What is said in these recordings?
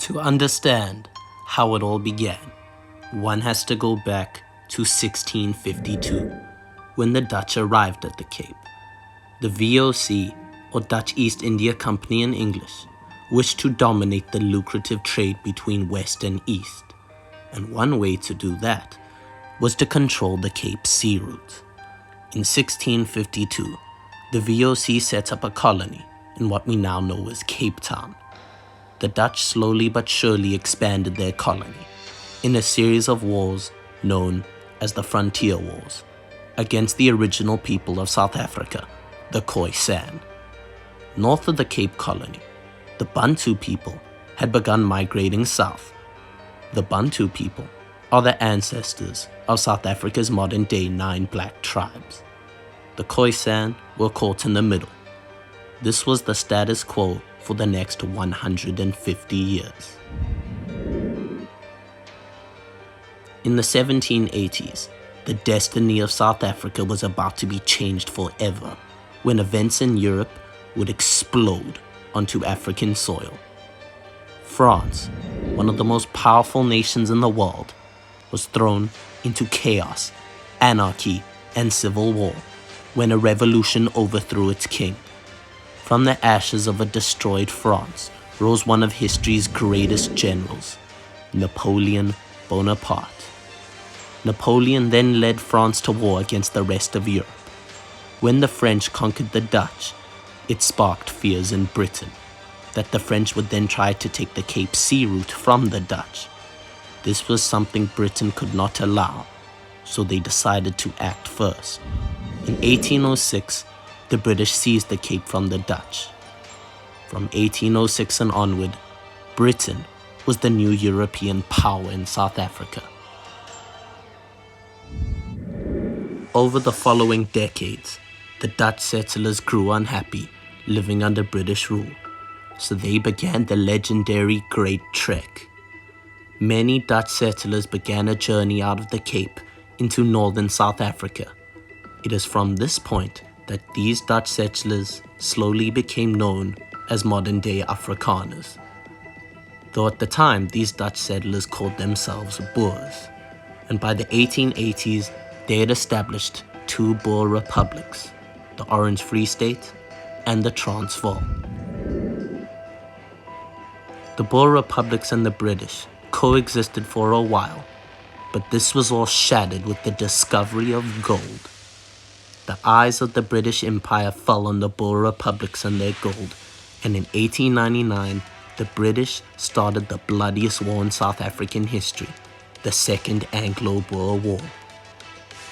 To understand how it all began, one has to go back to 1652, when the Dutch arrived at the Cape. The VOC, or Dutch East India Company in English, wished to dominate the lucrative trade between West and East, and one way to do that was to control the Cape sea route. In 1652, the VOC set up a colony in what we now know as Cape Town. The Dutch slowly but surely expanded their colony in a series of wars known as the Frontier Wars against the original people of South Africa, the Khoisan. North of the Cape Colony, the Bantu people had begun migrating south. The Bantu people are the ancestors of South Africa's modern-day 9 black tribes. The Khoisan were caught in the middle. This was the status quo for the next 150 years. In the 1780s, the destiny of South Africa was about to be changed forever when events in Europe would explode onto African soil. France, one of the most powerful nations in the world, was thrown into chaos, anarchy, and civil war when a revolution overthrew its king. From the ashes of a destroyed France rose one of history's greatest generals, Napoleon Bonaparte. Napoleon then led France to war against the rest of Europe. When the French conquered the Dutch, it sparked fears in Britain that the French would then try to take the Cape Sea route from the Dutch. This was something Britain could not allow, so they decided to act first. In 1806, the British seized the Cape from the Dutch. From 1806 and onward, Britain was the new European power in South Africa. Over the following decades, the Dutch settlers grew unhappy living under British rule, so they began the legendary Great Trek. Many Dutch settlers began a journey out of the Cape into northern South Africa. It is from this point that these Dutch settlers slowly became known as modern-day Afrikaners. Though at the time, these Dutch settlers called themselves Boers, and by the 1880s, they had established 2 Boer republics, the Orange Free State and the Transvaal. The Boer republics and the British coexisted for a while, but this was all shattered with the discovery of gold. The eyes of the British Empire fell on the Boer republics and their gold, and in 1899, the British started the bloodiest war in South African history, the Second Anglo-Boer War.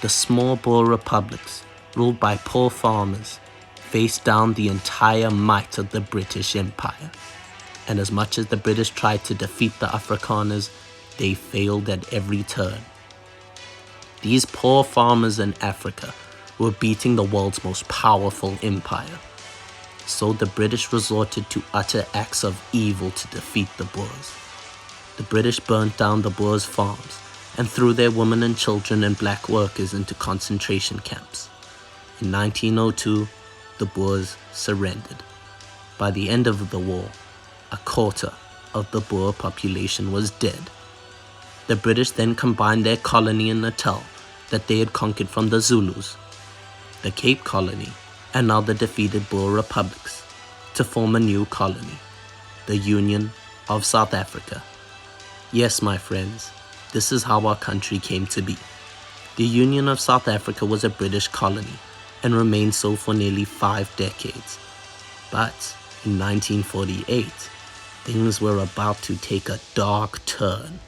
The small Boer republics, ruled by poor farmers, faced down the entire might of the British Empire. And as much as the British tried to defeat the Afrikaners, they failed at every turn. These poor farmers in Africa were beating the world's most powerful empire. So the British resorted to utter acts of evil to defeat the Boers. The British burnt down the Boers' farms and threw their women and children and black workers into concentration camps. In 1902, the Boers surrendered. By the end of the war, a quarter of the Boer population was dead. The British then combined their colony in Natal that they had conquered from the Zulus, the Cape Colony, and now the defeated Boer republics, to form a new colony, the Union of South Africa. Yes, my friends, this is how our country came to be. The Union of South Africa was a British colony and remained so for nearly 5 decades. But in 1948, things were about to take a dark turn.